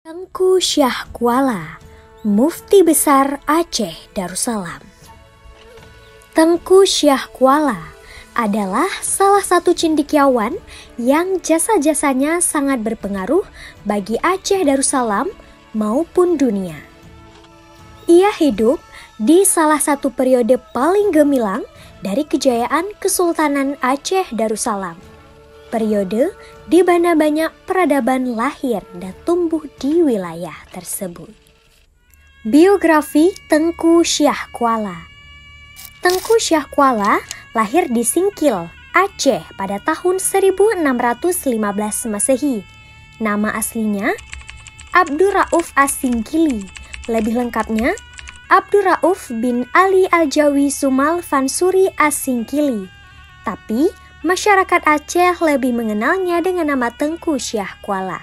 Tengku Syah Kuala, Mufti Besar Aceh Darussalam. Tengku Syah Kuala adalah salah satu cendekiawan yang jasa-jasanya sangat berpengaruh bagi Aceh Darussalam maupun dunia. Ia hidup di salah satu periode paling gemilang dari kejayaan Kesultanan Aceh Darussalam. Periode di mana banyak peradaban lahir dan tumbuh di wilayah tersebut. Biografi Tengku Syah Kuala. Tengku Syah Kuala lahir di Singkil, Aceh pada tahun 1615 Masehi. Nama aslinya Abdur Rauf As-Singkili. Lebih lengkapnya Abdur Rauf bin Ali Al-Jawi Sumal Fansuri As-Singkili. Tapi masyarakat Aceh lebih mengenalnya dengan nama Tengku Syah Kuala.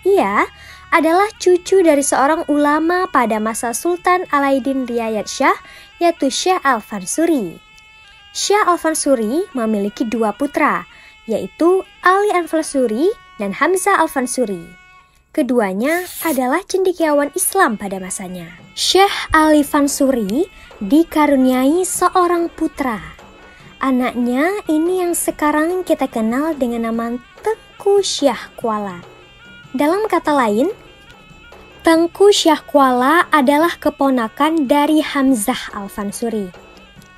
Ia adalah cucu dari seorang ulama pada masa Sultan Alauddin Riayat Shah, yaitu Syekh Al-Fansuri. Syekh Al-Fansuri memiliki dua putra, yaitu Ali Al-Fansuri dan Hamzah Al-Fansuri. Keduanya adalah cendekiawan Islam pada masanya. Syekh Ali Fansuri dikaruniai seorang putra. Anaknya ini yang sekarang kita kenal dengan nama Tengku Syah Kuala. Dalam kata lain, Tengku Syah Kuala adalah keponakan dari Hamzah Al-Fansuri.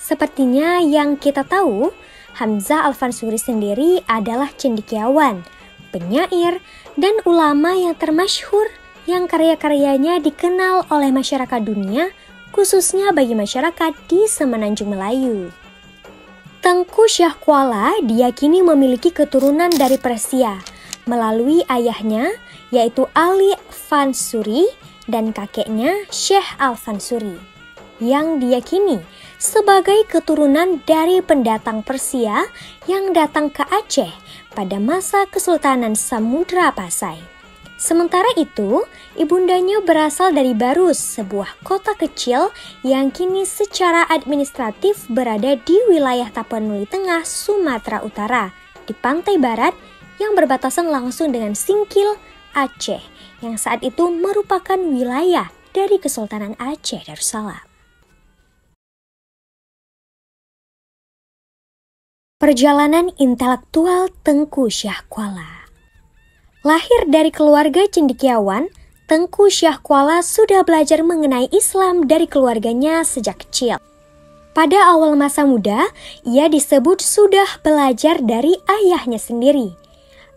Sepertinya yang kita tahu, Hamzah Al-Fansuri sendiri adalah cendekiawan, penyair, dan ulama yang termasyhur yang karya-karyanya dikenal oleh masyarakat dunia, khususnya bagi masyarakat di Semenanjung Melayu. Tengku Syah Kuala diyakini memiliki keturunan dari Persia melalui ayahnya yaitu Ali Fansuri dan kakeknya Syekh Al-Fansuri yang diyakini sebagai keturunan dari pendatang Persia yang datang ke Aceh pada masa Kesultanan Samudra Pasai. Sementara itu, ibundanya berasal dari Barus, sebuah kota kecil yang kini secara administratif berada di wilayah Tapanuli Tengah, Sumatera Utara, di pantai barat yang berbatasan langsung dengan Singkil, Aceh, yang saat itu merupakan wilayah dari Kesultanan Aceh Darussalam. Perjalanan intelektual Tengku Syah Kuala. Lahir dari keluarga cendekiawan, Tengku Syah Kuala sudah belajar mengenai Islam dari keluarganya sejak kecil. Pada awal masa muda, ia disebut sudah belajar dari ayahnya sendiri,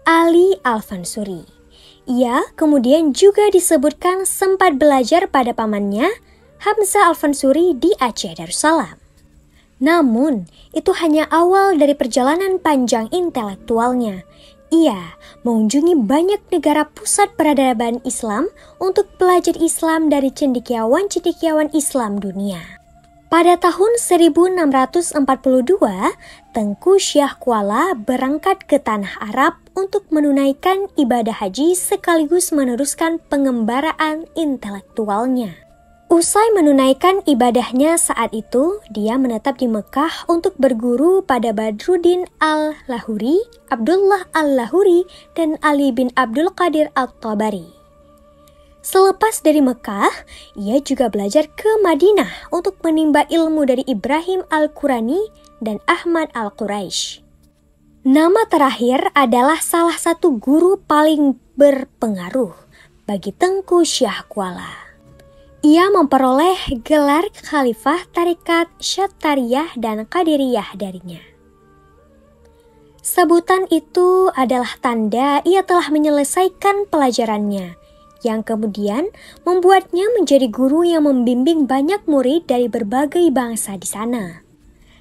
Ali Al-Fansuri. Ia kemudian juga disebutkan sempat belajar pada pamannya, Hamzah Al-Fansuri di Aceh Darussalam. Namun, itu hanya awal dari perjalanan panjang intelektualnya. Ia mengunjungi banyak negara pusat peradaban Islam untuk belajar Islam dari cendekiawan-cendekiawan Islam dunia. Pada tahun 1642, Tengku Syah Kuala berangkat ke tanah Arab untuk menunaikan ibadah haji sekaligus meneruskan pengembaraan intelektualnya. Usai menunaikan ibadahnya saat itu, dia menetap di Mekah untuk berguru pada Badruddin Al-Lahuri, Abdullah Al-Lahuri, dan Ali bin Abdul Qadir At-Tabari. Selepas dari Mekah, ia juga belajar ke Madinah untuk menimba ilmu dari Ibrahim Al-Qurani dan Ahmad Al-Quraisy. Nama terakhir adalah salah satu guru paling berpengaruh bagi Tengku Syah Kuala. Ia memperoleh gelar Khalifah Tarekat Syattariyah dan Qadiriyah darinya. Sebutan itu adalah tanda ia telah menyelesaikan pelajarannya, yang kemudian membuatnya menjadi guru yang membimbing banyak murid dari berbagai bangsa di sana.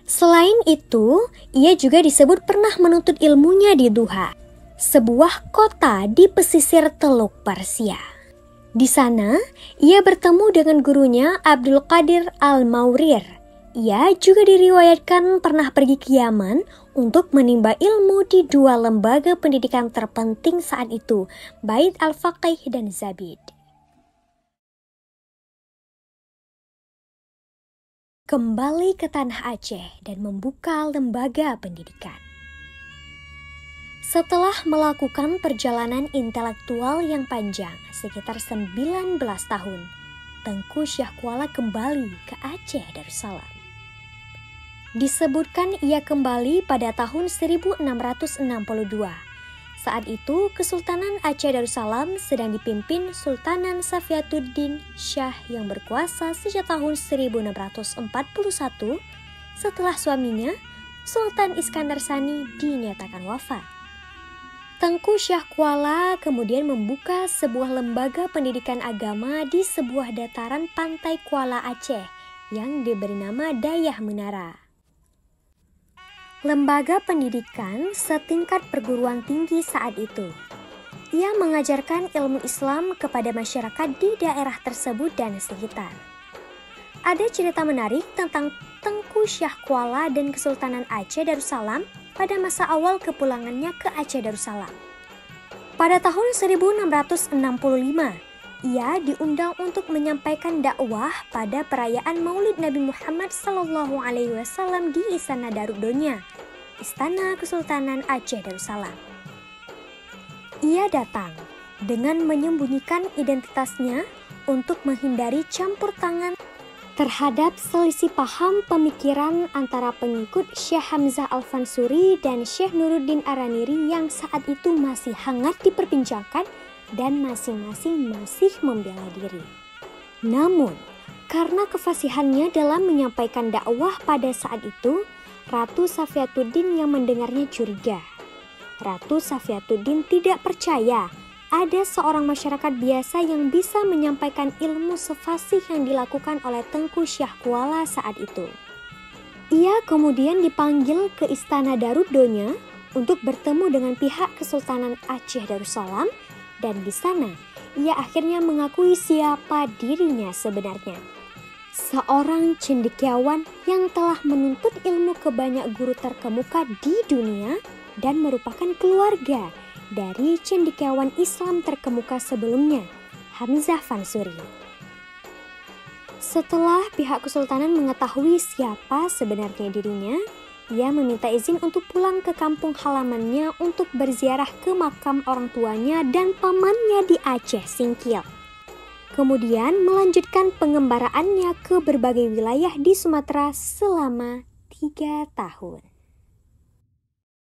Selain itu, ia juga disebut pernah menuntut ilmunya di Duha, sebuah kota di pesisir Teluk Persia. Di sana, ia bertemu dengan gurunya Abdul Qadir Al-Maurir. Ia juga diriwayatkan pernah pergi ke Yaman untuk menimba ilmu di dua lembaga pendidikan terpenting saat itu, Bait Al-Faqih dan Zabid. Kembali ke tanah Aceh dan membuka lembaga pendidikan. Setelah melakukan perjalanan intelektual yang panjang, sekitar 19 tahun, Tengku Syahkuala kembali ke Aceh Darussalam. Disebutkan ia kembali pada tahun 1662. Saat itu, Kesultanan Aceh Darussalam sedang dipimpin Sultanan Safiatuddin Syah yang berkuasa sejak tahun 1641 setelah suaminya, Sultan Iskandar Sani, dinyatakan wafat. Tengku Syahkuala kemudian membuka sebuah lembaga pendidikan agama di sebuah dataran pantai Kuala Aceh yang diberi nama Dayah Menara. Lembaga pendidikan setingkat perguruan tinggi saat itu. Ia mengajarkan ilmu Islam kepada masyarakat di daerah tersebut dan sekitar. Ada cerita menarik tentang Tengku Syahkuala dan Kesultanan Aceh Darussalam pada masa awal kepulangannya ke Aceh Darussalam. Pada tahun 1665, ia diundang untuk menyampaikan dakwah pada perayaan Maulid Nabi Muhammad SAW di Istana Daruddonya, Istana Kesultanan Aceh Darussalam. Ia datang dengan menyembunyikan identitasnya untuk menghindari campur tangan terhadap selisih paham pemikiran antara pengikut Syekh Hamzah Al-Fansuri dan Syekh Nuruddin Araniri yang saat itu masih hangat diperbincangkan dan masing-masing masih membela diri. Namun, karena kefasihannya dalam menyampaikan dakwah pada saat itu, Ratu Safiatuddin yang mendengarnya curiga. Ratu Safiatuddin tidak percaya ada seorang masyarakat biasa yang bisa menyampaikan ilmu sefasih yang dilakukan oleh Tengku Syahkuala saat itu. Ia kemudian dipanggil ke Istana Daruddonya untuk bertemu dengan pihak Kesultanan Aceh Darussalam, dan di sana ia akhirnya mengakui siapa dirinya sebenarnya. Seorang cendekiawan yang telah menuntut ilmu ke banyak guru terkemuka di dunia dan merupakan keluarga dari cendekiawan Islam terkemuka sebelumnya, Hamzah Fansuri. Setelah pihak kesultanan mengetahui siapa sebenarnya dirinya, ia meminta izin untuk pulang ke kampung halamannya untuk berziarah ke makam orang tuanya dan pamannya di Aceh Singkil. Kemudian melanjutkan pengembaraannya ke berbagai wilayah di Sumatera selama 3 tahun.